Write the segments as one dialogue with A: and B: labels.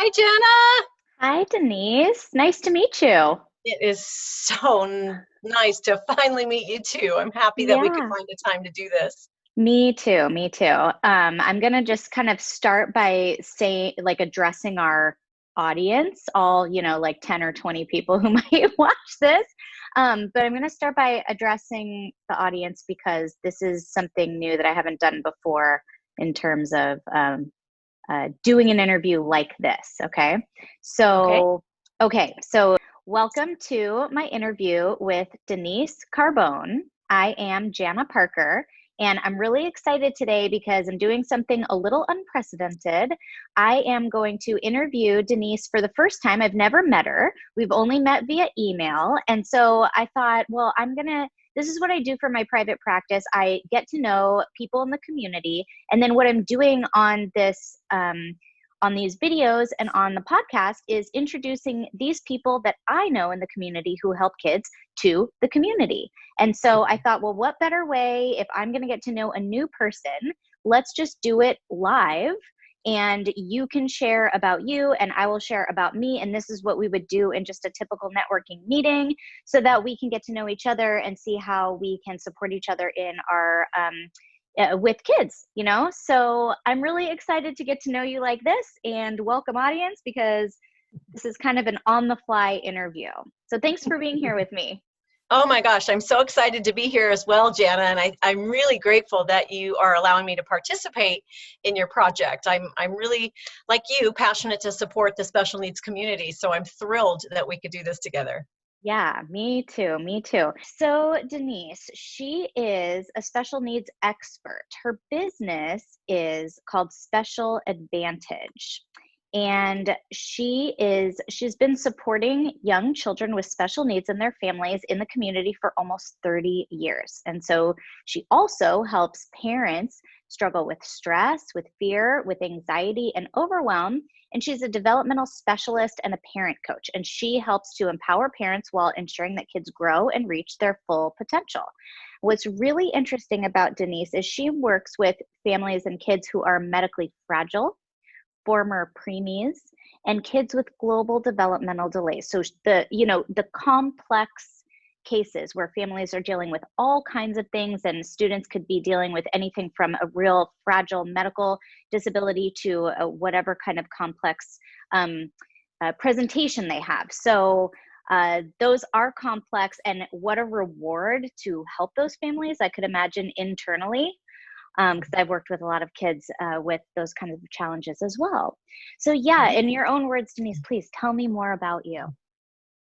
A: Hi, Jenna.
B: Hi, Denise. Nice to meet you.
A: It is so nice to finally meet you too. I'm happy that we could
B: Yeah,
A: find a time to do this.
B: me too. Me too. I'm gonna just kind of start by saying, like, addressing our audience, all, like 10 or 20 people who might watch this. But I'm gonna start by addressing the audience because this is something new that I haven't done before in terms of doing an interview like this. Okay.
A: Okay.
B: So, so welcome to my interview with Denise Carbon. I am Jana Parker, and I'm really excited today because I'm doing something a little unprecedented. I am going to interview Denise for the first time. I've never met her, we've only met via email. And so I thought, well, this is what I do for my private practice. I get to know people in the community, and then what I'm doing on this on these videos and on the podcast is introducing these people that I know in the community who help kids to the community. And so I thought, well, what better way if I'm going to get to know a new person? Let's just do it live. And you can share about you, and I will share about me. And this is what we would do in just a typical networking meeting so that we can get to know each other and see how we can support each other in our with kids. So I'm really excited to get to know you like this, and welcome, audience, because this is kind of an on the fly interview. So thanks for being here with me.
A: Oh my gosh, I'm so excited to be here as well, Jana, and I'm really grateful that you are allowing me to participate in your project. I'm really, like you, passionate to support the special needs community, so I'm thrilled that we could do this together.
B: Yeah, me too. Me too. So, Denise, she is a special needs expert. Her business is called Special Advantage. And she's been supporting young children with special needs and their families in the community for almost 30 years. And so she also helps parents struggle with stress, with fear, with anxiety, and overwhelm. And she's a developmental specialist and a parent coach. And she helps to empower parents while ensuring that kids grow and reach their full potential. What's really interesting about Denise is she works with families and kids who are medically fragile, former preemies, and kids with global developmental delays. So the complex cases where families are dealing with all kinds of things, and students could be dealing with anything from a real fragile medical disability to whatever kind of complex presentation they have. So those are complex, and what a reward to help those families. I could imagine internally, because I've worked with a lot of kids with those kinds of challenges as well. So yeah, in your own words, Denise, please tell me more about you.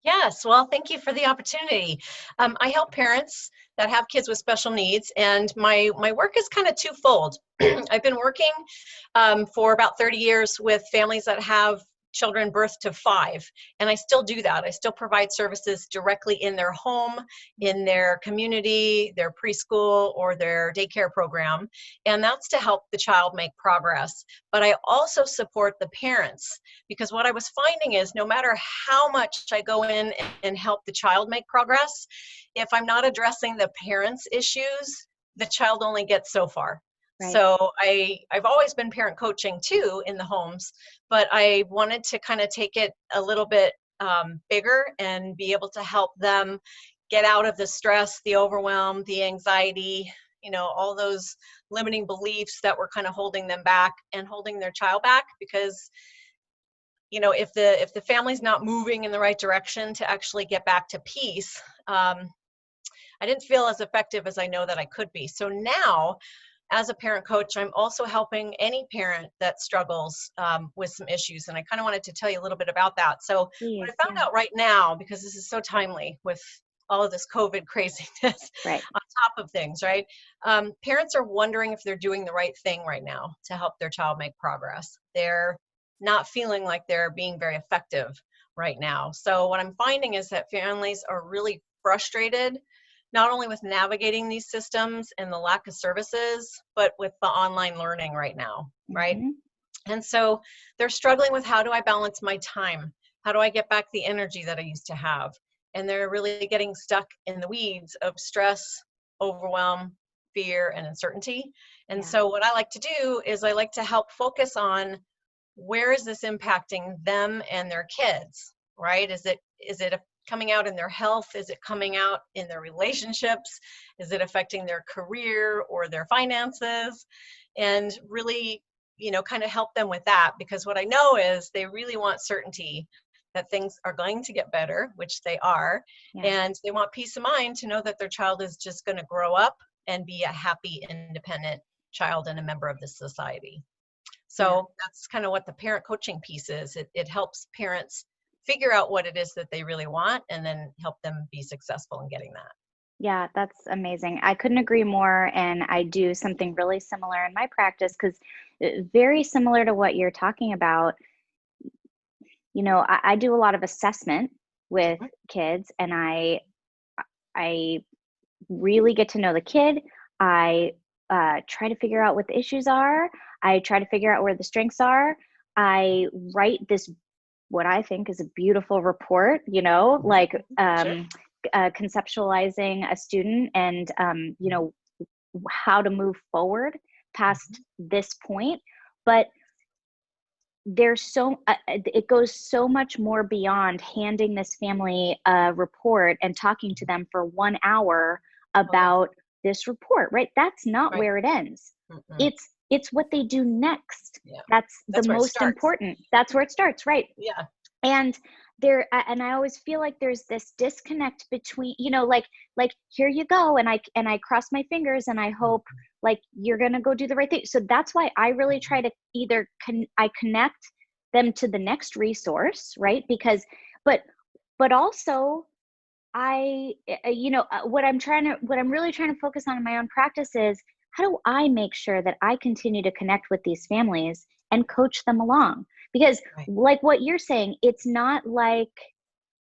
A: Yes, well, thank you for the opportunity. I help parents that have kids with special needs, and my work is kind of twofold. I've been working for about 30 years with families that have children birth to 5, and I still do that. I still provide services directly in their home, in their community, their preschool, or their daycare program, and that's to help the child make progress. But I also support the parents, because what I was finding is no matter how much I go in and help the child make progress, if I'm not addressing the parents' issues, the child only gets so far.
B: Right.
A: So I've always been parent coaching too in the homes, but I wanted to kind of take it a little bit bigger and be able to help them get out of the stress, the overwhelm, the anxiety, all those limiting beliefs that were kind of holding them back and holding their child back. Because if the family's not moving in the right direction to actually get back to peace, I didn't feel as effective as I know that I could be. So now, as a parent coach, I'm also helping any parent that struggles with some issues. And I kind of wanted to tell you a little bit about that. So what
B: Please,
A: I found
B: yeah.
A: out right now, because this is so timely with all of this COVID craziness
B: Right.
A: on top of things, right? Parents are wondering if they're doing the right thing right now to help their child make progress. They're not feeling like they're being very effective right now. So what I'm finding is that families are really frustrated, not only with navigating these systems and the lack of services, but with the online learning right now, right?
B: Mm-hmm.
A: And so they're struggling with, how do I balance my time? How do I get back the energy that I used to have? And they're really getting stuck in the weeds of stress, overwhelm, fear, and uncertainty. And
B: Yeah.
A: so what I like to do is I like to help focus on where is this impacting them and their kids, right? Is it coming out in their health? Is it coming out in their relationships? Is it affecting their career or their finances? And really, kind of help them with that, because what I know is they really want certainty that things are going to get better, which they are.
B: Yeah.
A: And they want peace of mind to know that their child is just going to grow up and be a happy, independent child and a member of the society. So that's kind of what the parent coaching piece is. It helps parents figure out what it is that they really want and then help them be successful in getting that.
B: Yeah, that's amazing. I couldn't agree more. And I do something really similar in my practice, because very similar to what you're talking about. I do a lot of assessment with kids, and I really get to know the kid. I try to figure out what the issues are. I try to figure out where the strengths are. I write this, what I think is a beautiful report, like conceptualizing a student and, how to move forward past this point. But there's it goes so much more beyond handing this family a report and talking to them for 1 hour about this report, right? That's not where it ends. It's what they do next.
A: Yeah.
B: That's the most important. That's where it starts, right?
A: Yeah.
B: And I always feel like there's this disconnect between, like here you go, and I cross my fingers and I hope like you're gonna go do the right thing. So that's why I really try to either I connect them to the next resource, right? Because, but also I, what I'm really trying to focus on in my own practice is, how do I make sure that I continue to connect with these families and coach them along? Because like what you're saying, it's not like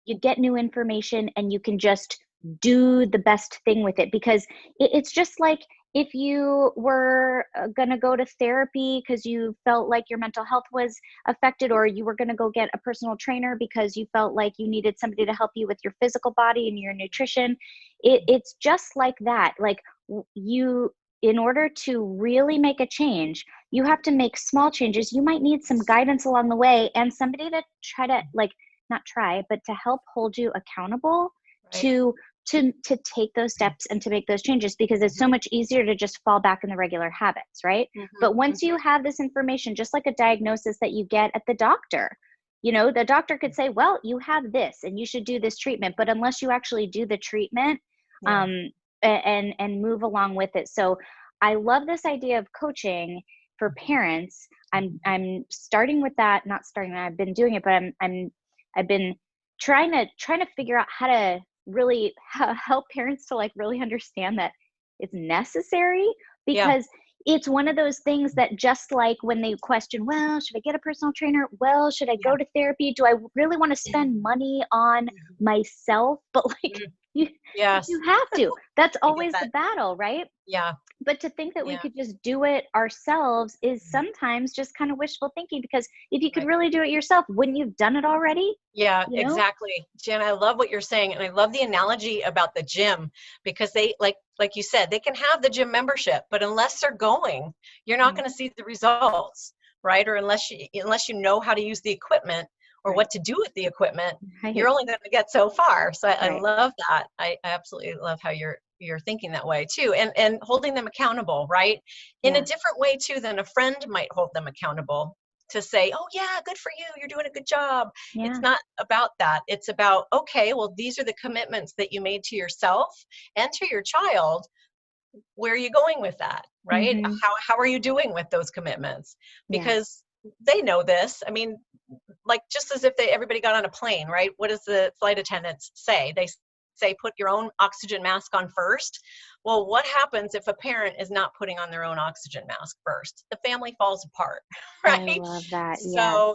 B: you get new information and you can just do the best thing with it, because it's just like if you were going to go to therapy because you felt like your mental health was affected, or you were going to go get a personal trainer because you felt like you needed somebody to help you with your physical body and your nutrition. It's just like that. Like in order to really make a change, you have to make small changes. You might need some guidance along the way and somebody to try to but to help hold you accountable to take those steps and to make those changes, because it's so much easier to just fall back in the regular habits, right? But once you have this information, just like a diagnosis that you get at the doctor, the doctor could say, well, you have this and you should do this treatment, but unless you actually do the treatment, and move along with it. So I love this idea of coaching for parents. I'm starting with that, not starting that, I've been doing it, but I've been trying to figure out how to really help parents to like really understand that it's necessary, because it's one of those things that, just like when they question, well, should I get a personal trainer? Well, should I go to therapy? Do I really want to spend money on myself? But like, you have to. That's always the battle, right?
A: Yeah.
B: But to think that we could just do it ourselves is sometimes just kind of wishful thinking, because if you could really do it yourself, wouldn't you have done it already?
A: Yeah, exactly. Jen, I love what you're saying. And I love the analogy about the gym, because they, like you said, they can have the gym membership, but unless they're going, you're not going to see the results, right? Or unless you know how to use the equipment or what to do with the equipment, you're only going to get so far. So I love that. I absolutely love how you're thinking that way too, and holding them accountable, right? In a different way too than a friend might hold them accountable, to say, oh yeah, good for you, you're doing a good job. It's not about that. It's about, okay, well, these are the commitments that you made to yourself and to your child. Where are you going with that, right? How are you doing with those commitments? Because they know this. I mean, like, just as if everybody got on a plane, right? What does the flight attendants say? They say, put your own oxygen mask on first. Well, what happens if a parent is not putting on their own oxygen mask first? The family falls apart, right?
B: I love that.
A: So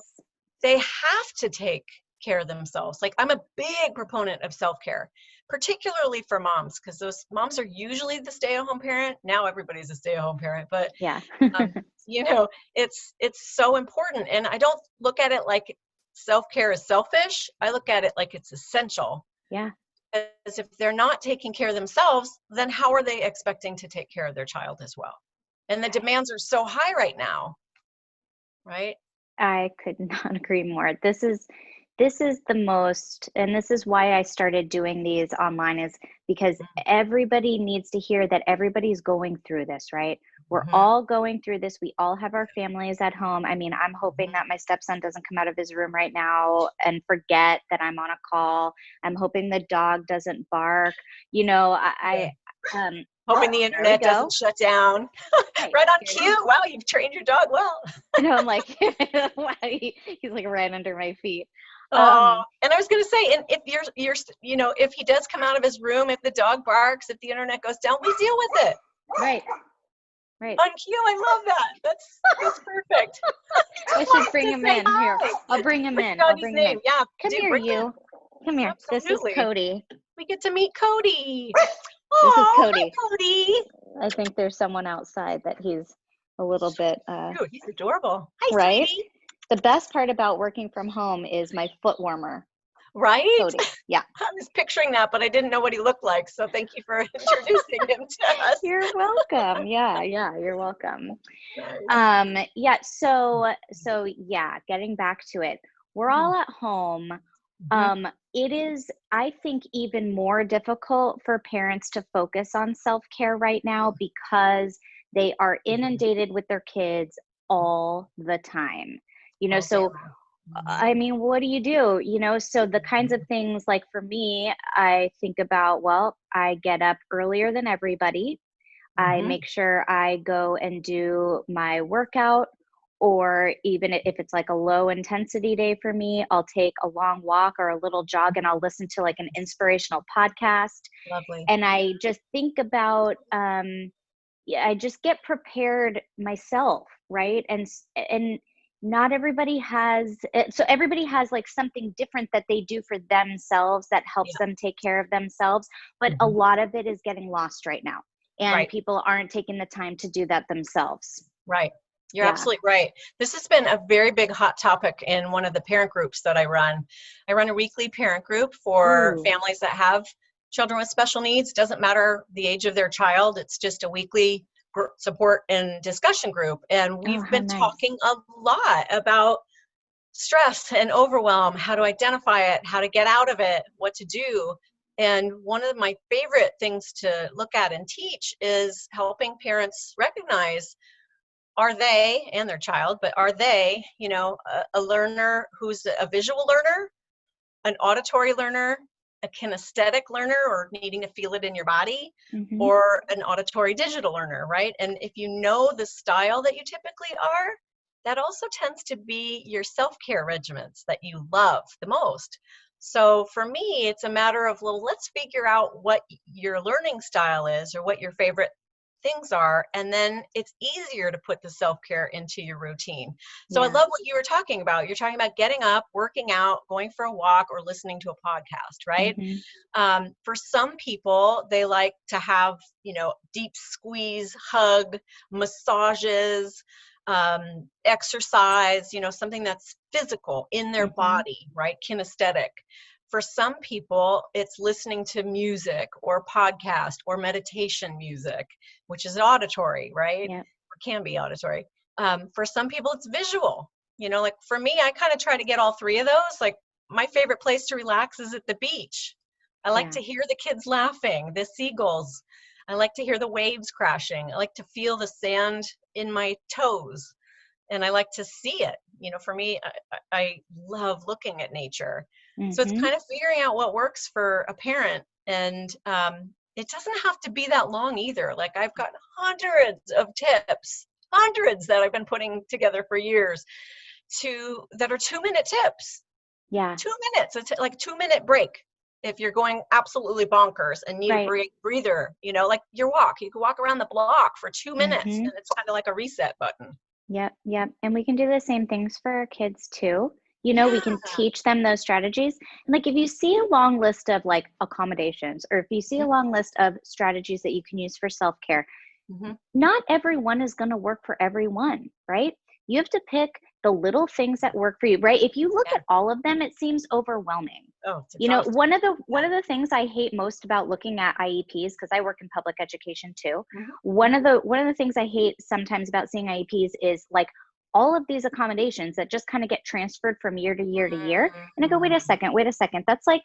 A: they have to take care of themselves. Like, I'm a big proponent of self-care, particularly for moms, because those moms are usually the stay-at-home parent. Now everybody's a stay-at-home parent, but it's so important. And I don't look at it like self-care is selfish. I look at it like it's essential.
B: Yeah.
A: Because if they're not taking care of themselves, then how are they expecting to take care of their child as well? And the demands are so high right now, right?
B: I could not agree more. This is the most, and this is why I started doing these online, is because everybody needs to hear that everybody's going through this, right? We're all going through this. We all have our families at home. I mean, I'm hoping that my stepson doesn't come out of his room right now and forget that I'm on a call. I'm hoping the dog doesn't bark. You know,
A: Hoping the internet doesn't shut down. Right on cue. Wow, you've trained your dog well.
B: You know, I'm like, wow, he's like right under my feet.
A: Oh, and I was going to say, and if you're, you know, if he does come out of his room, if the dog barks, if the internet goes down, we deal with it.
B: Right.
A: On cue, I love that. That's perfect.
B: I should bring him in here. I'll bring him in. I'll bring him in.
A: Yeah.
B: Come here, you. Come here.
A: Absolutely.
B: This is Cody.
A: We get to meet Cody.
B: This is Cody.
A: Hi, Cody.
B: I think there's someone outside that he's a little bit.
A: Dude, he's adorable. Hi,
B: right?
A: sweetie.
B: The best part about working from home is my foot warmer.
A: Right?
B: Cody. Yeah.
A: I was picturing that, but I didn't know what he looked like. So thank you for introducing him to us.
B: You're welcome. Yeah, you're welcome. Yeah, so yeah, getting back to it. We're all at home. It is, I think, even more difficult for parents to focus on self-care right now because they are inundated with their kids all the time. You know, so I mean, what do? You know, so the kinds of things, like for me, I think about, well, I get up earlier than everybody. I make sure I go and do my workout, or even if it's like a low intensity day for me, I'll take a long walk or a little jog and I'll listen to like an inspirational podcast.
A: Lovely.
B: And I just think about, I just get prepared myself, right? And not everybody has, so everybody has like something different that they do for themselves that helps them take care of themselves. But a lot of it is getting lost right now. And people aren't taking the time to do that themselves.
A: Right. You're absolutely right. This has been a very big hot topic in one of the parent groups that I run. I run a weekly parent group for families that have children with special needs. Doesn't matter the age of their child. It's just a weekly support and discussion group. And we've been talking a lot about stress and overwhelm, how to identify it, how to get out of it, what to do. And one of my favorite things to look at and teach is helping parents recognize, are they, and their child, but are they, you know, a learner who's a visual learner, an auditory learner, a kinesthetic learner, or needing to feel it in your body, or an auditory digital learner, right? And if you know the style that you typically are, that also tends to be your self-care regimens that you love the most. So for me, it's a matter of, well, let's figure out what your learning style is or what your favorite things are, and then it's easier to put the self-care into your routine. So I love what you were talking about. You're talking about getting up, working out, going for a walk, or listening to a podcast, right? For some people, they like to have, you know, deep squeeze, hug, massages, exercise, you know, something that's physical in their body, right? Kinesthetic. For some people, it's listening to music or podcast or meditation music, which is auditory, right? Or can be auditory. For some people, it's visual. You know, like for me, I kind of try to get all three of those. Like my favorite place to relax is at the beach. I like to hear the kids laughing, the seagulls. I like to hear the waves crashing. I like to feel the sand in my toes. And I like to see it. You know, for me, I love looking at nature. So it's kind of figuring out what works for a parent. And it doesn't have to be that long either. Like I've got hundreds of tips, hundreds that I've been putting together for years that are 2-minute tips. 2 minutes. It's like 2-minute break. If you're going absolutely bonkers and need a breather, you know, like your walk, you can walk around the block for 2 minutes and it's kind of like a reset button.
B: Yep. And we can do the same things for our kids too. You know, we can teach them those strategies. And like, if you see a long list of like accommodations, or if you see a long list of strategies that you can use for self-care, not everyone is going to work for everyone, right? You have to pick the little things that work for you, right? If you look at all of them, it seems overwhelming. You know, one of the things I hate most about looking at IEPs, because I work in public education too, one of the things I hate sometimes about seeing IEPs is like all of these accommodations that just kind of get transferred from year to year to year. And I go, wait a second, that's like,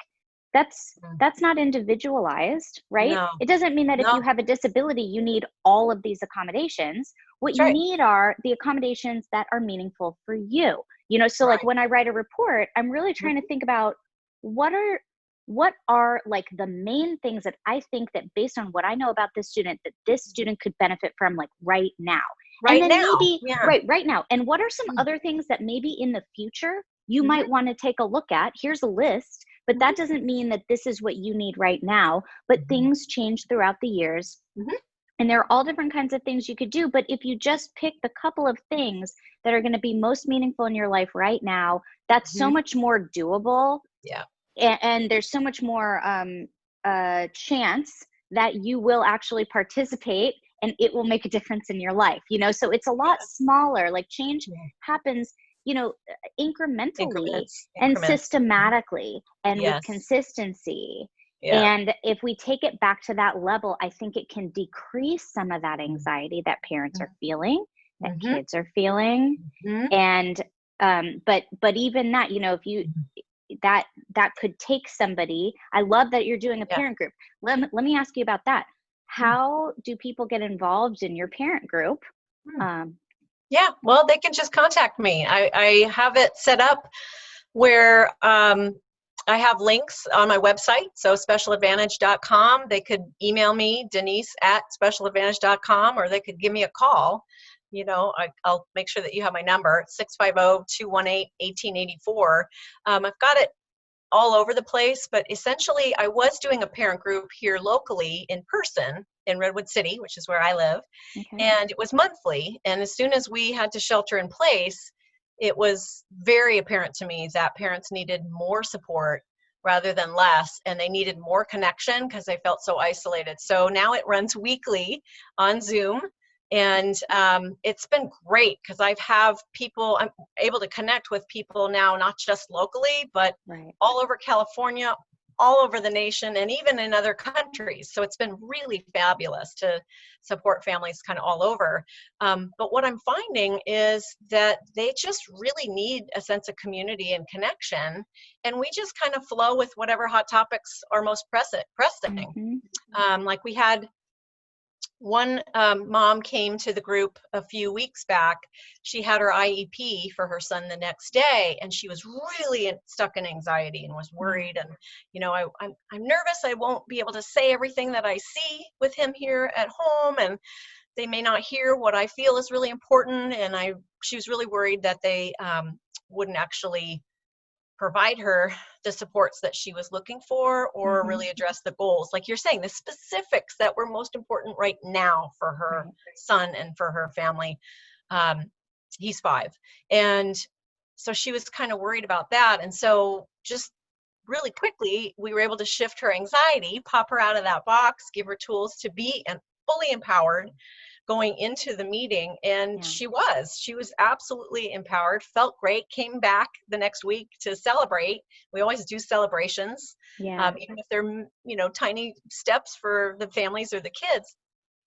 B: that's not individualized, right?
A: No,
B: It doesn't mean that if
A: no,
B: you have a disability, you need all of these accommodations. What
A: that's
B: you
A: right.
B: need are the accommodations that are meaningful for you. You know, so like
A: Right.
B: when I write a report, I'm really trying to think about what are like the main things that I think that based on what I know about this student, that this student could benefit from like right now. And
A: Right
B: then
A: now.
B: maybe
A: Yeah.
B: right now. And what are some other things that maybe in the future you
A: Mhm.
B: might want to take a look at? Here's a list, but that doesn't mean that this is what you need right now. But things change throughout the years.
A: Mhm.
B: And there are all different kinds of things you could do. But if you just pick the couple of things that are going to be most meaningful in your life right now, that's so
A: Mhm.
B: much more doable.
A: Yeah.
B: And there's so much more chance that you will actually participate and it will make a difference in your life, you know? So it's a lot smaller, like change
A: Yeah.
B: happens, you know, incrementally
A: Increments.
B: and
A: Increments.
B: systematically and with
A: Yes.
B: consistency.
A: Yeah.
B: And if we take it back to that level, I think it can decrease some of that anxiety that parents are feeling, that
A: Mm-hmm.
B: kids are feeling.
A: Mm-hmm.
B: And but even that, you know, if you that could take somebody. I love that you're doing a
A: Yeah.
B: parent group. Let me ask you about that. How do people get involved in your parent group? Um,
A: Yeah, well, they can just contact me. I have it set up where I have links on my website, so specialadvantage.com. They could email me, Denise at specialadvantage.com, or they could give me a call. You know, I'll make sure that you have my number, 650-218-1884. I've got it all over the place, but essentially I was doing a parent group here locally in person in Redwood City, which is where I live,
B: okay.
A: and it was monthly. And as soon as we had to shelter in place, it was very apparent to me that parents needed more support rather than less, and they needed more connection because they felt so isolated. So now it runs weekly on Zoom, and it's been great because I'm able to connect with people now, not just locally, but
B: Right.
A: all over California, all over the nation, and even in other countries. So it's been really fabulous to support families kind of all over. But what I'm finding is that they just really need a sense of community and connection. And we just kind of flow with whatever hot topics are most pressing. Like we had one mom came to the group a few weeks back. She had her IEP for her son the next day, and she was really stuck in anxiety and was worried. And you know, I'm nervous I won't be able to say everything that I see with him here at home, and they may not hear what I feel is really important. And she was really worried that they wouldn't actually provide her the supports that she was looking for, or really address the goals, like you're saying, the specifics that were most important right now for her son and for her family. He's 5, and so she was kind of worried about that. And so just really quickly we were able to shift her anxiety, pop her out of that box, give her tools to be and fully empowered going into the meeting. And she was absolutely empowered, felt great, came back the next week to celebrate. We always do celebrations, even if they're, you know, tiny steps for the families or the kids.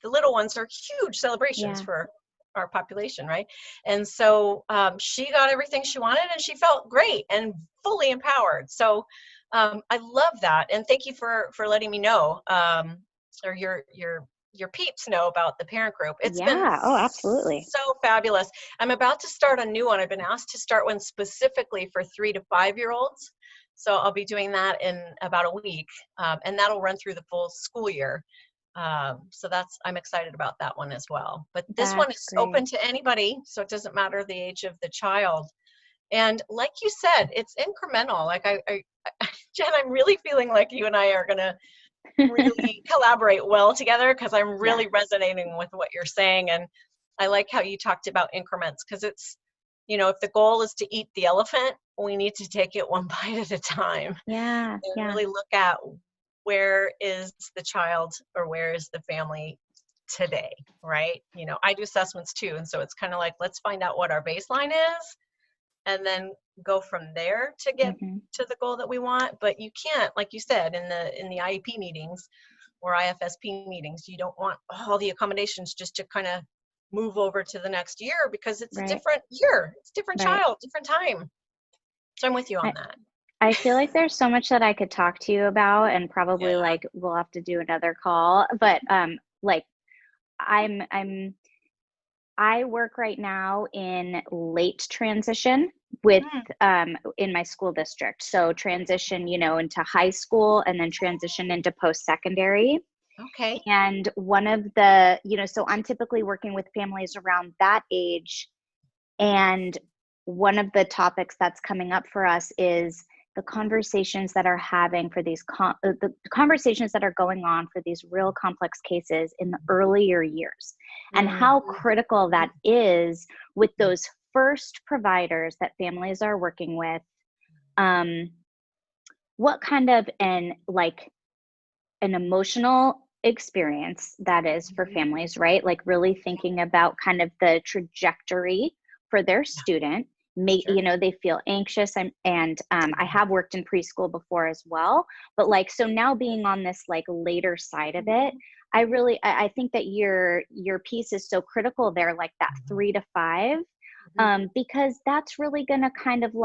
A: The little ones are huge celebrations for our population, right? And so she got everything she wanted, and she felt great and fully empowered. So I love that, and thank you for letting me know, or your peeps know about the parent group. It's been
B: absolutely.
A: so fabulous. I'm about to start a new one. I've been asked to start one specifically for 3 to 5-year-olds. So I'll be doing that in about a week, and that'll run through the full school year. So I'm excited about that one as well. But this one is open to anybody, so it doesn't matter the age of the child. And like you said, it's incremental. Like Jen, I'm really feeling like you and I are going to really collaborate well together, because I'm really resonating with what you're saying. And I like how you talked about increments, because it's, you know, if the goal is to eat the elephant, we need to take it one bite at a time. And really look at, where is the child, or where is the family today, right? You know, I do assessments too. And so it's kind of like, let's find out what our baseline is, and then go from there to get to the goal that we want. But you can't, like you said, in the IEP meetings or IFSP meetings, you don't want all the accommodations just to kind of move over to the next year because it's a
B: Right.
A: different year. It's a different
B: Right.
A: child, different time. So I'm with you on that.
B: I feel like there's so much that I could talk to you about, and probably
A: Yeah.
B: like we'll have to do another call. But like I work right now in late transition with in my school district. So transition, into high school and then transition into post-secondary.
A: Okay.
B: And one of the, so I'm typically working with families around that age. And one of the topics that's coming up for us is the conversations that are having for these the conversations that are going on for these real complex cases in the earlier years, and how critical that is with those first providers that families are working with. What kind of an emotional experience that is for families, right? Like really thinking about kind of the trajectory for their student. They feel anxious, and I have worked in preschool before as well, but so now being on this later side of it, I think that your piece is so critical there, like that 3 to 5, because that's really going to kind of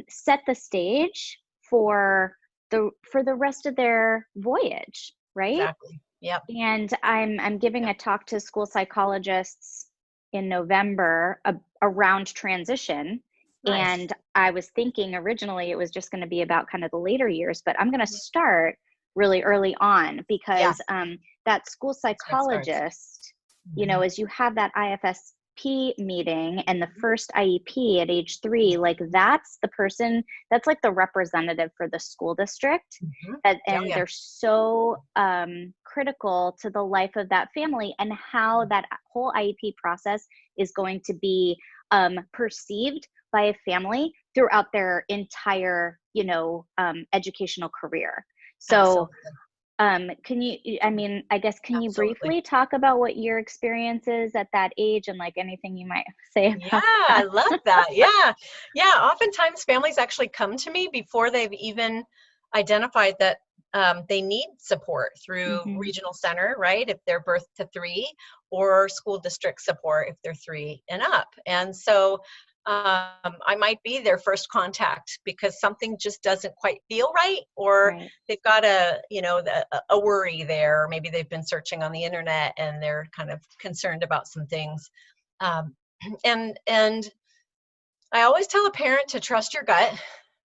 B: set the stage for the rest of their voyage, right?
A: Exactly. Yep.
B: And I'm giving a talk to school psychologists in November around transition.
A: Nice.
B: And I was thinking originally it was just going to be about kind of the later years, but I'm going to start really early on, because that school psychologist, as you have that IFSP meeting and the first IEP at age 3, that's the person that's the representative for the school district, and they're so critical to the life of that family and how that whole IEP process is going to be perceived by a family throughout their entire educational career. So can you you briefly talk about what your experience is at that age, and anything you might say about that?
A: I love that. Yeah. Oftentimes families actually come to me before they've even identified that they need support through regional center, right? If they're birth to 3, or school district support if they're 3 and up. And so I might be their first contact because something just doesn't quite feel right, or they've got a worry there, or maybe they've been searching on the internet and they're kind of concerned about some things. And I always tell a parent to trust your gut,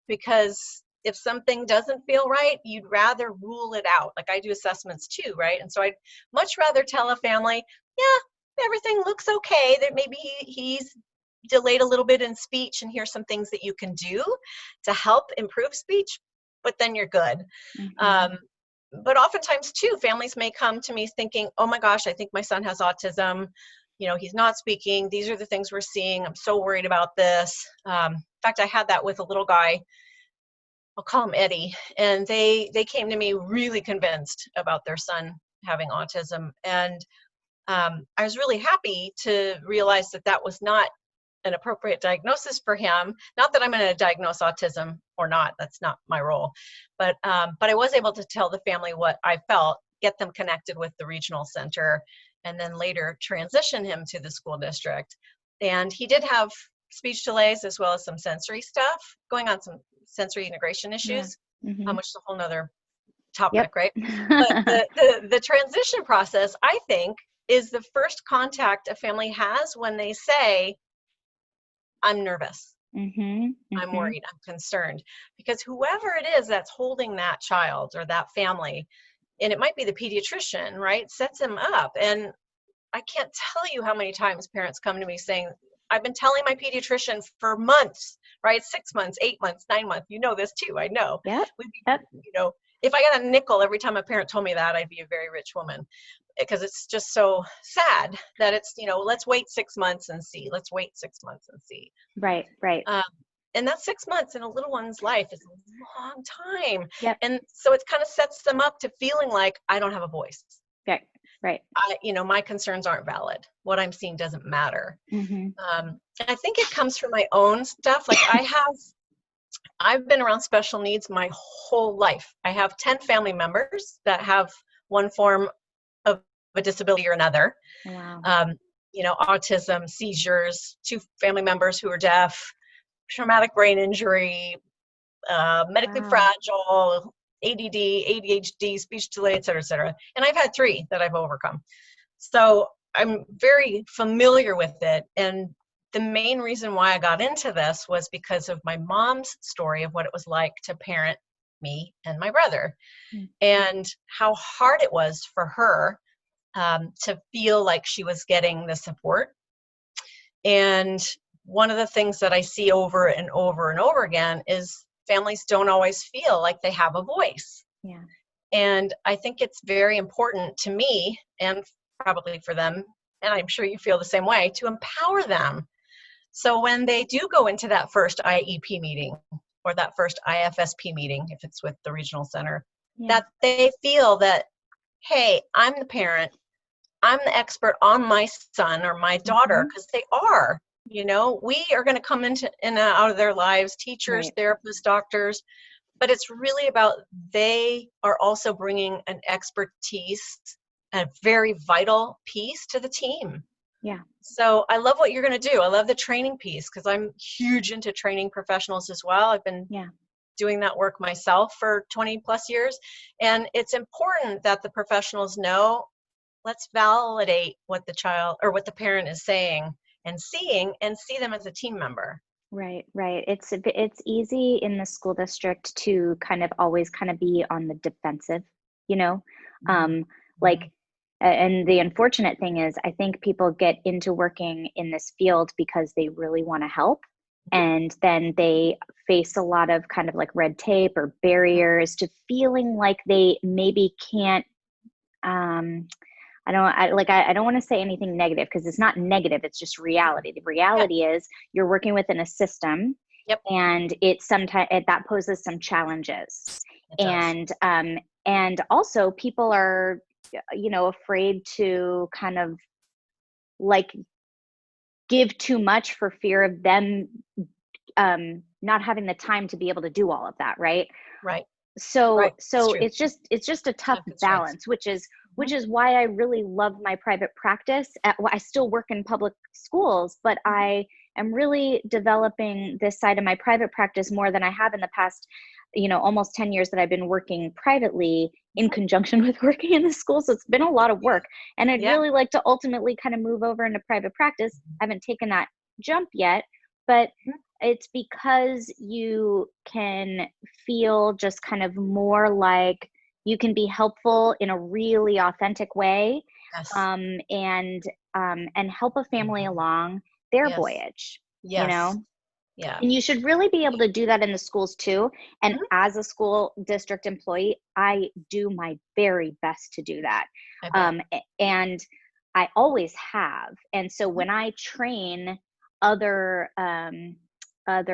A: because if something doesn't feel right, you'd rather rule it out. Like I do assessments too, right? And so I'd much rather tell a family, yeah, everything looks okay, that maybe he's delayed a little bit in speech, and here's some things that you can do to help improve speech, but then you're good. But oftentimes too, families may come to me thinking, oh my gosh, I think my son has autism. He's not speaking. These are the things we're seeing. I'm so worried about this. In fact, I had that with a little guy. I'll call him Eddie. And they came to me really convinced about their son having autism. And I was really happy to realize that that was not an appropriate diagnosis for him. Not that I'm going to diagnose autism or not. That's not my role. But I was able to tell the family what I felt, get them connected with the regional center, and then later transition him to the school district. And he did have speech delays as well as some sensory stuff going on, some sensory integration issues, which is a whole nother topic, right? But the transition process, I think, is the first contact a family has when they say, I'm nervous, I'm worried, I'm concerned. Because whoever it is that's holding that child or that family, and it might be the pediatrician, right, sets him up. And I can't tell you how many times parents come to me saying, I've been telling my pediatrician for months, right? 6 months, 8 months, 9 months. You know this too, I know. If I got a nickel every time a parent told me that, I'd be a very rich woman, because it's just so sad that it's, let's wait 6 months and see. Let's wait 6 months and see.
B: Right.
A: And that 6 months in a little one's life is a long time.
B: Yep.
A: And so it kind of sets them up to feeling like I don't have a voice.
B: Right.
A: My concerns aren't valid. What I'm seeing doesn't matter. And I think it comes from my own stuff. Like I've been around special needs my whole life. I have 10 family members that have one form of a disability or another.
B: Wow.
A: Autism, seizures, 2 family members who are deaf, traumatic brain injury, medically
B: Wow.
A: fragile, ADD, ADHD, speech delay, et cetera, et cetera. And I've had 3 that I've overcome. So I'm very familiar with it. And the main reason why I got into this was because of my mom's story of what it was like to parent me and my brother, and how hard it was for her to feel like she was getting the support. And one of the things that I see over and over and over again is families don't always feel like they have a voice.
B: Yeah.
A: And I think it's very important to me, and probably for them, and I'm sure you feel the same way, to empower them. So when they do go into that first IEP meeting or that first IFSP meeting, if it's with the regional center, that they feel that, hey, I'm the parent, I'm the expert on my son or my daughter, because they are. We are going to come into and out of their lives, teachers, therapists, doctors, but it's really about they are also bringing an expertise, a very vital piece to the team.
B: Yeah.
A: So I love what you're going to do. I love the training piece because I'm huge into training professionals as well. I've been doing that work myself for 20 plus years. And it's important that the professionals know, let's validate what the child or what the parent is saying and seeing, and see them as a team member.
B: Right. It's easy in the school district to kind of always kind of be on the defensive, like, and the unfortunate thing is I think people get into working in this field because they really want to help. And then they face a lot of kind of like red tape or barriers to feeling like they maybe can't, I don't want to say anything negative because it's not negative. It's just reality. The reality is you're working within a system, and it sometimes that poses some challenges, and also people are, afraid to kind of like give too much for fear of them not having the time to be able to do all of that. Right. So it's just a tough balance, which is why I really love my private practice. I still work in public schools, but I am really developing this side of my private practice more than I have in the past, almost 10 years that I've been working privately in conjunction with working in the school. So it's been a lot of work, and I'd really like to ultimately kind of move over into private practice. I haven't taken that jump yet, but it's because you can feel just kind of more like you can be helpful in a really authentic way, and help a family along their voyage, And you should really be able to do that in the schools too. And as a school district employee, I do my very best to do that. And I always have. And so when I train other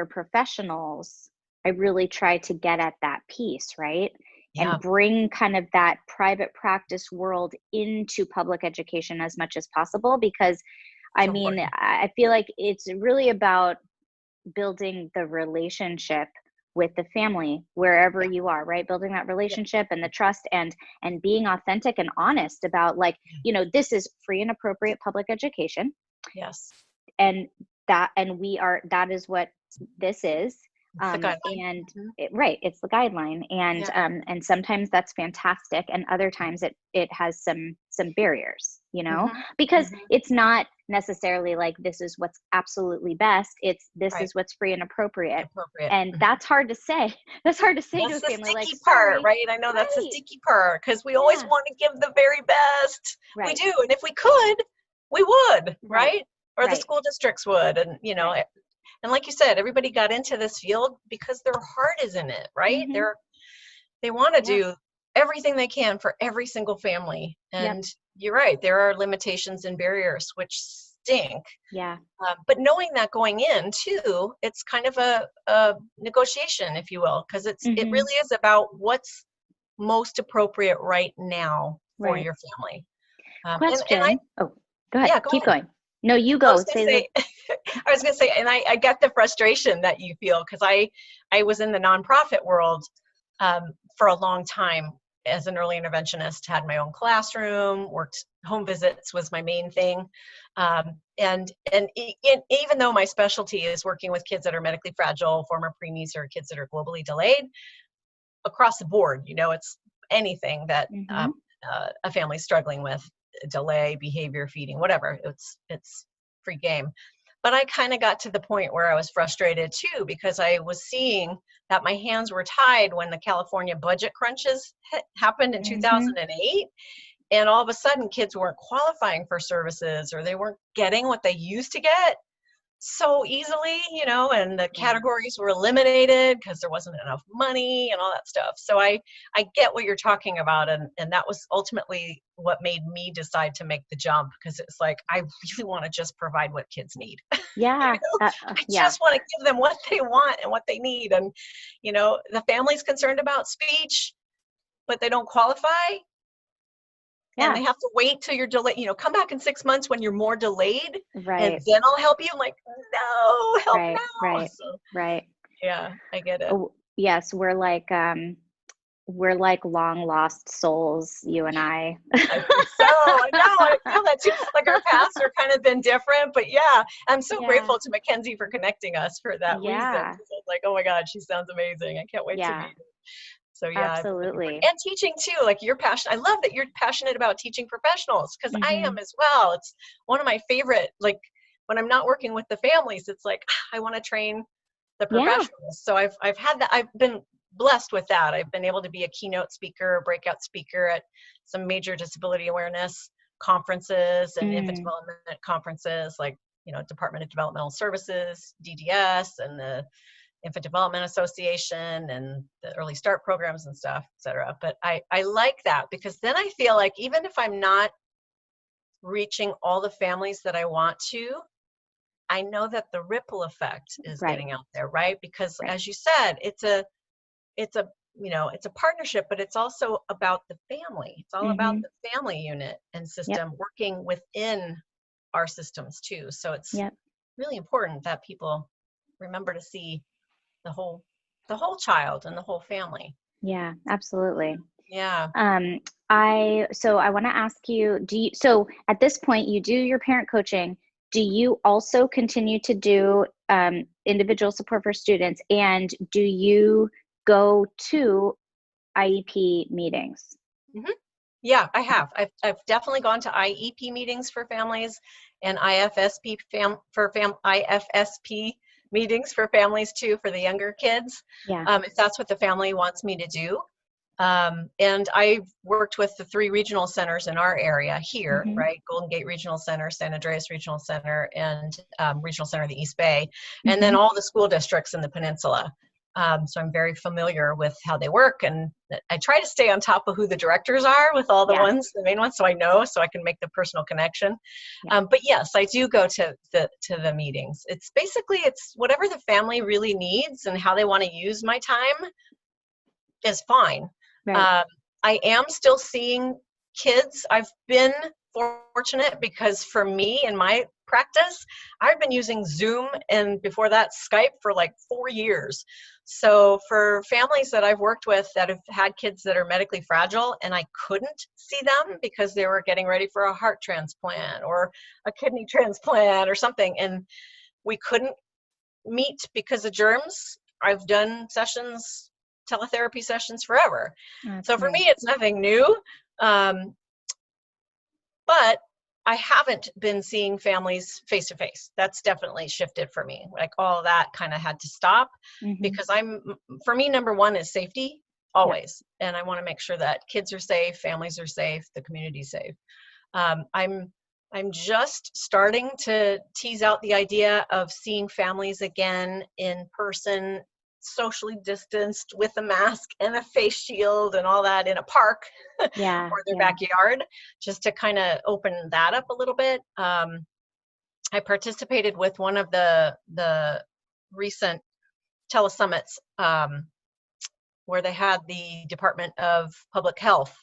B: professionals, I really try to get at that piece, right? And bring kind of that private practice world into public education as much as possible, because I feel like it's really about building the relationship with the family wherever you are, right? Building that relationship and the trust, and being authentic and honest about, like, this is free and appropriate public education. And that is what this is. It's the guideline, and sometimes that's fantastic, and other times it has some barriers, because it's not necessarily like this is what's absolutely best. It's this is what's free and appropriate. And that's hard to say. That's hard to say to a family.
A: That's the sticky part, right? I know that's the sticky part, because we always want to give the very best. We do, and if we could, we would, right? Or the school districts would, and and like you said, everybody got into this field because their heart is in it, right? They want to do everything they can for every single family. And you're right, there are limitations and barriers which stink. But knowing that going in too, it's kind of a negotiation, if you will, because it really is about what's most appropriate right now for your family.
B: Question. Go ahead. Keep going. No, you go.
A: I was going to say, and I get the frustration that you feel, because I was in the nonprofit world for a long time, as an early interventionist, had my own classroom, worked home visits was my main thing. Even though my specialty is working with kids that are medically fragile, former preemies, or kids that are globally delayed, across the board, it's anything that a family's struggling with, delay, behavior, feeding, whatever, it's free game. But I kind of got to the point where I was frustrated too, because I was seeing that my hands were tied when the California budget crunches happened in 2008. And all of a sudden kids weren't qualifying for services, or they weren't getting what they used to get so easily, and the categories were eliminated because there wasn't enough money and all that stuff. So I get what you're talking about. And that was ultimately what made me decide to make the jump, because it's like, I really want to just provide what kids need.
B: Yeah.
A: I just want to give them what they want and what they need. And, the family's concerned about speech, but they don't qualify. Yeah. And they have to wait till you're delayed, come back in 6 months when you're more delayed.
B: Right.
A: And then I'll help you. I'm like, no, help
B: right,
A: now.
B: Right.
A: So,
B: right.
A: Yeah, I get it.
B: Oh, yes. We're like long lost souls, you and I.
A: I think so. I know. I feel that too. Like our paths are kind of been different, but yeah, I'm so grateful to Mackenzie for connecting us for that reason. I was like, oh my God, she sounds amazing. I can't wait to meet her. So yeah,
B: absolutely.
A: And teaching too, like you're passionate. I love that you're passionate about teaching professionals, because I am as well. It's one of my favorite, like when I'm not working with the families, it's like, I want to train the professionals. So I've had that. I've been blessed with that. I've been able to be a keynote speaker, breakout speaker at some major disability awareness conferences and infant development conferences, like, Department of Developmental Services, DDS, and the Infant Development Association, and the Early Start programs and stuff, et cetera. But I like that, because then I feel like even if I'm not reaching all the families that I want to, I know that the ripple effect is getting out there, right? Because as you said, it's a partnership, but it's also about the family. It's all about the family unit and system working within our systems too. So it's really important that people remember to see the whole child and the whole family.
B: Yeah, absolutely.
A: Yeah.
B: I want to ask you, so at this point you do your parent coaching, do you also continue to do individual support for students, and do you go to IEP meetings?
A: Yeah, I have. I've definitely gone to IEP meetings for families, and IFSP IFSP meetings for families too, for the younger kids. If that's what the family wants me to do. And I've worked with the 3 regional centers in our area here, right? Golden Gate Regional Center, San Andreas Regional Center, and Regional Center of the East Bay, and then all the school districts in the peninsula. So I'm very familiar with how they work, and I try to stay on top of who the directors are with all the main ones, so I know, so I can make the personal connection. But yes, I do go to the meetings. It's basically, it's whatever the family really needs and how they want to use my time is fine. I am still seeing kids. I've been fortunate because for me in my practice, I've been using Zoom and before that Skype for like 4 years. So for families that I've worked with that have had kids that are medically fragile and I couldn't see them because they were getting ready for a heart transplant or a kidney transplant or something, and we couldn't meet because of germs, I've done teletherapy sessions forever. So for me, it's nothing new. But I haven't been seeing families face to face. That's definitely shifted for me. Like all of that kind of had to stop because for me, number one is safety always. And I want to make sure that kids are safe, families are safe, the community's safe. I'm just starting to tease out the idea of seeing families again in person, socially distanced with a mask and a face shield and all that in a park or their backyard, just to kind of open that up a little bit. I participated with one of the recent telesummits where they had the Department of Public Health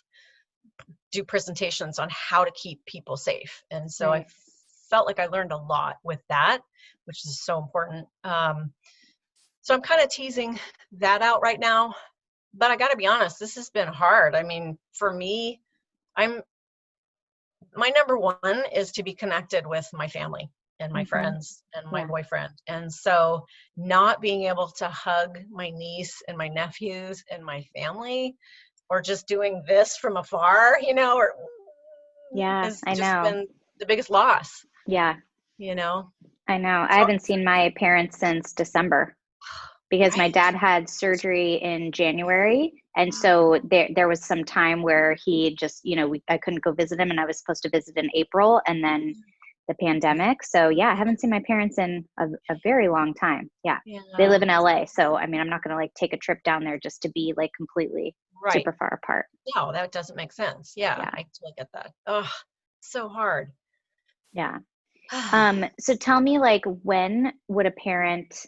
A: do presentations on how to keep people safe. And so I felt like I learned a lot with that, which is so important. So I'm kind of teasing that out right now. but I got to be honest, this has been hard. I mean, for me, my number one is to be connected with my family and my friends and my boyfriend. And so not being able to hug my niece and my nephews and my family, or just doing this from afar, or has
B: I
A: just
B: know.
A: been the biggest loss.
B: Yeah. I know. I
A: So,
B: haven't seen my parents since December because my
A: right.
B: dad had surgery in January. And so there was some time where he just, I couldn't go visit him, and I was supposed to visit in April, and then the pandemic. So yeah, I haven't seen my parents in a very long time. Yeah. They live in LA. So, I mean, I'm not going to like take a trip down there just to be like completely super far apart.
A: No, that doesn't make sense. Yeah. I totally get that. Oh, so hard.
B: Yeah. So tell me, like, when would a parent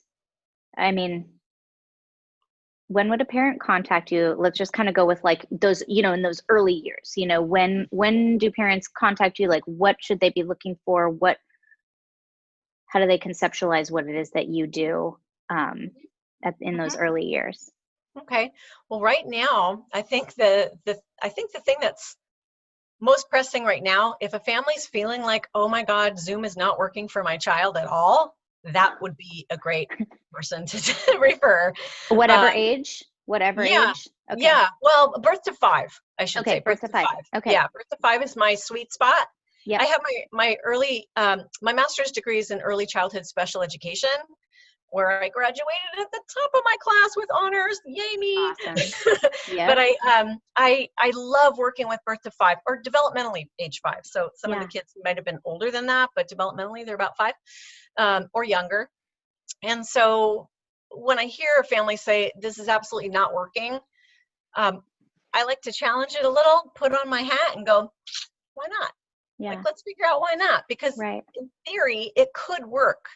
B: contact you? Let's just kind of go with like those, in those early years, when do parents contact you? Like, what should they be looking for? How do they conceptualize what it is that you do in those early years?
A: Okay. Well, right now, I think the thing that's most pressing right now, if a family's feeling like, oh my God, Zoom is not working for my child at all, that would be a great person to refer.
B: Whatever age?
A: Yeah.
B: Okay.
A: Yeah. Well, birth to 5, I should say.
B: Birth to 5. Okay.
A: Yeah. Birth to 5 is my sweet spot.
B: Yeah.
A: I have my early, my master's degree is in early childhood special education, where I graduated at the top of my class with honors. Yay me.
B: Awesome. Yeah.
A: But I love working with birth to 5, or developmentally age 5. So some of the kids might have been older than that, but developmentally they're about 5 or younger. And so when I hear a family say this is absolutely not working, I like to challenge it a little, put on my hat and go, why not?
B: Yeah.
A: Like, let's figure out why not, because in theory it could work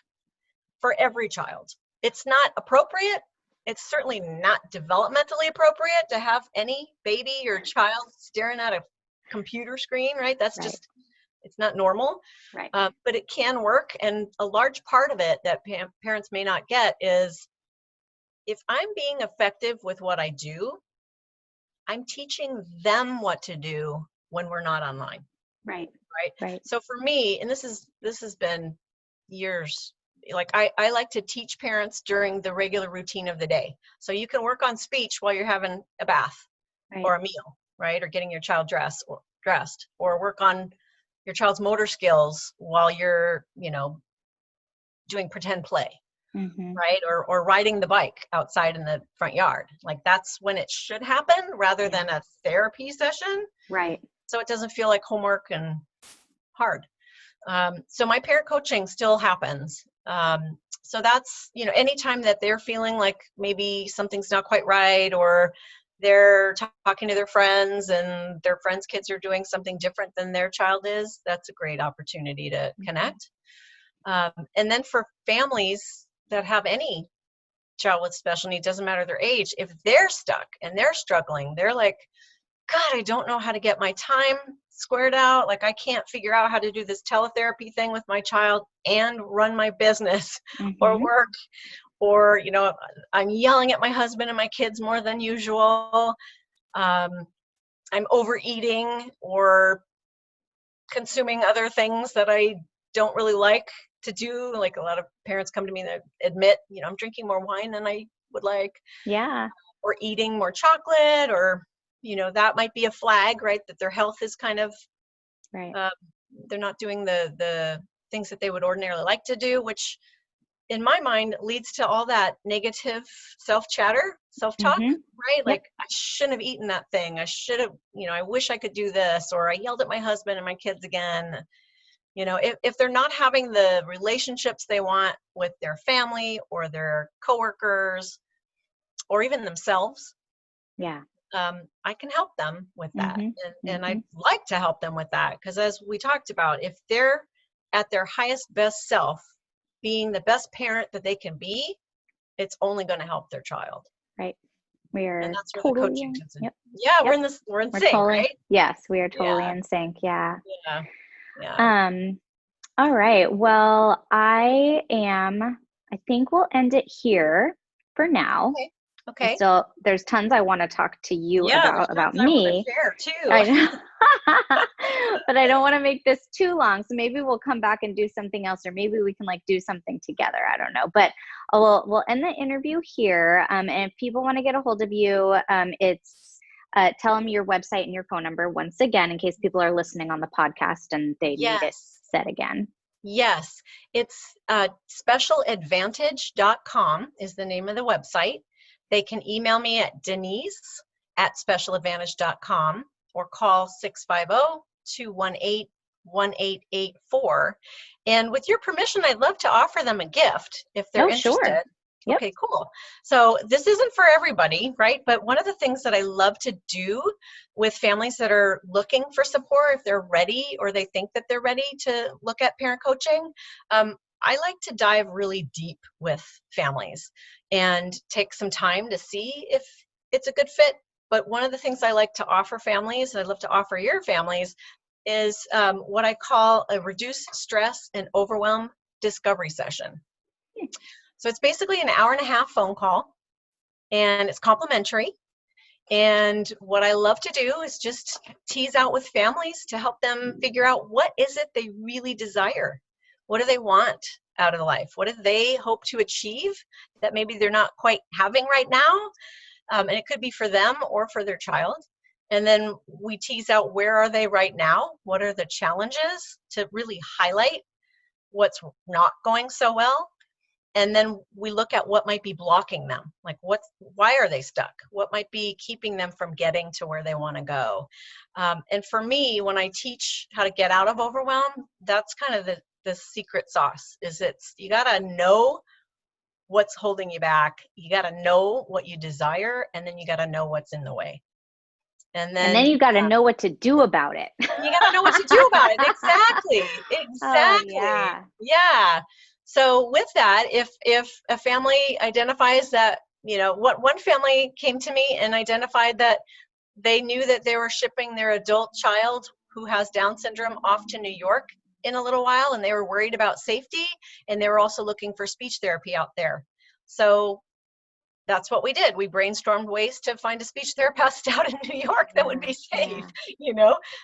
A: for every child. It's not appropriate. It's certainly not developmentally appropriate to have any baby or child staring at a computer screen, right? That's just, it's not normal.
B: Right.
A: But it can work. And a large part of it that parents may not get is, if I'm being effective with what I do, I'm teaching them what to do when we're not online.
B: Right.
A: So for me, and this has been years, like I like to teach parents during the regular routine of the day. So you can work on speech while you're having a bath or a meal, right? Or getting your child dressed, or work on your child's motor skills while you're, doing pretend play, right? Or riding the bike outside in the front yard. Like, that's when it should happen rather than a therapy session.
B: Right.
A: So it doesn't feel like homework and hard. So my parent coaching still happens. So that's, anytime that they're feeling like maybe something's not quite right, or they're talking to their friends and their friends' kids are doing something different than their child is, that's a great opportunity to connect. And then for families that have any child with special needs, doesn't matter their age, if they're stuck and they're struggling, they're like, God, I don't know how to get my time squared out. Like, I can't figure out how to do this teletherapy thing with my child and run my business or work, or, I'm yelling at my husband and my kids more than usual. I'm overeating or consuming other things that I don't really like to do. Like, a lot of parents come to me that admit, I'm drinking more wine than I would like.
B: Yeah.
A: Or eating more chocolate, or that might be a flag, right? That their health is kind of, they're not doing the things that they would ordinarily like to do, which in my mind leads to all that negative self-talk, right? Like, I shouldn't have eaten that thing. I should have, I wish I could do this, or I yelled at my husband and my kids again. If they're not having the relationships they want with their family or their coworkers or even themselves, I can help them with that. And I'd like to help them with that, because as we talked about, if they're at their highest, best self, being the best parent that they can be, it's only going to help their child.
B: Right. We are,
A: and that's where
B: totally
A: the coaching comes in. Yeah, we're in sync, right?
B: Yes, we are totally in sync. Yeah.
A: Yeah.
B: All right. Well, I think we'll end it here for now.
A: Okay.
B: There's tons I want to talk to you
A: Yeah, there's
B: about
A: tons I want to
B: me.
A: share
B: I
A: too.
B: know. But I don't want to make this too long. So maybe we'll come back and do something else, or maybe we can like do something together. I don't know. But we'll end the interview here. And if people want to get a hold of you, it's tell them your website and your phone number once again, in case people are listening on the podcast and they need it
A: Yes.
B: said again.
A: Yes. It's specialadvantage.com is the name of the website. They can email me at denise@specialadvantage.com or call 650-218-1884. And with your permission, I'd love to offer them a gift if they're
B: Oh, sure.
A: interested.
B: Yep.
A: Okay, cool. So this isn't for everybody, right? But one of the things that I love to do with families that are looking for support, if they're ready or they think that they're ready to look at parent coaching, I like to dive really deep with families and take some time to see if it's a good fit. But one of the things I like to offer families, and I'd love to offer your families, is what I call a reduce stress and overwhelm discovery session. So it's basically an hour-and-a-half phone call, and it's complimentary. And what I love to do is just tease out with families to help them figure out what is it they really desire. What do they want out of life? What do they hope to achieve that maybe they're not quite having right now? And it could be for them or for their child. And then we tease out where are they right now? What are the challenges to really highlight what's not going so well? And then we look at what might be blocking them. Like why are they stuck? What might be keeping them from getting to where they want to go? And for me, when I teach how to get out of overwhelm, that's kind of the secret sauce is you got to know what's holding you back. You got to know what you desire, and then you got to know what's in the way. And then
B: you got to know what to do about it.
A: You got to know what to do about it. Exactly. Exactly.
B: Oh,
A: Yeah. So with that, if a family identifies that, what one family came to me and identified that they knew that they were shipping their adult child who has Down syndrome off to New York in a little while, and they were worried about safety, and they were also looking for speech therapy out there. So that's what we did. We brainstormed ways to find a speech therapist out in New York that would be safe,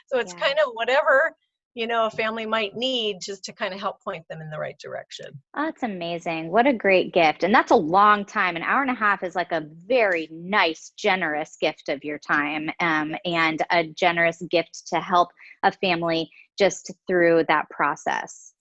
A: So it's kind of whatever, a family might need just to kind of help point them in the right direction.
B: Oh, that's amazing. What a great gift. And that's a long time. An hour and a half is like a very nice, generous gift of your time, and a generous gift to help a family just through that process.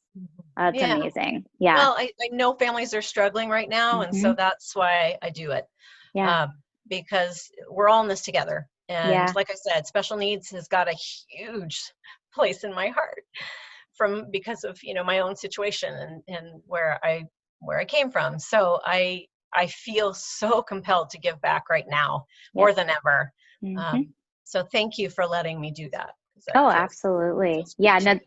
B: That's amazing. Yeah.
A: Well, I know families are struggling right now, and so that's why I do it.
B: Yeah.
A: Because we're all in this together. And like I said, special needs has got a huge place in my heart because of, my own situation and where I came from. So I feel so compelled to give back right now more than ever. So thank you for letting me do that.
B: Oh, absolutely. Yeah. No,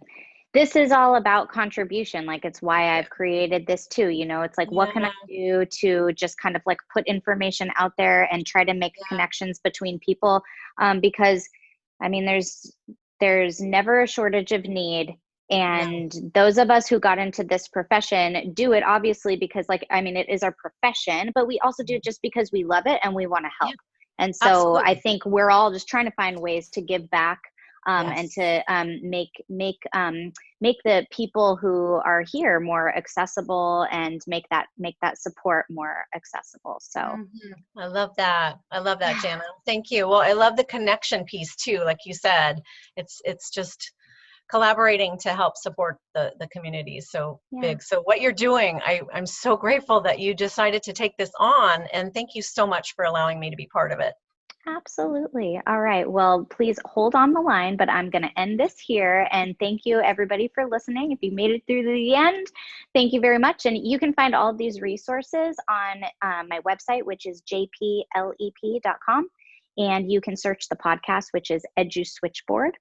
B: this is all about contribution. Like, it's why I've created this too. It's like, what can I do to just kind of like put information out there and try to make connections between people? Because I mean, there's never a shortage of need. And those of us who got into this profession do it obviously because it is our profession, but we also do it just because we love it and we want to help. And so I think we're all just trying to find ways to give back. And to make the people who are here more accessible and make that support more accessible. So
A: I love that, Jana. Thank you. Well, I love the connection piece too. Like you said, it's just collaborating to help support the community so big. So what you're doing, I'm so grateful that you decided to take this on, and thank you so much for allowing me to be part of it.
B: Absolutely. All right. Well, please hold on the line, but I'm going to end this here. And thank you everybody for listening. If you made it through to the end, thank you very much. And you can find all of these resources on my website, which is jplep.com. And you can search the podcast, which is Edu Switchboard.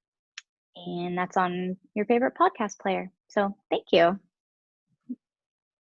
B: And that's on your favorite podcast player. So thank you.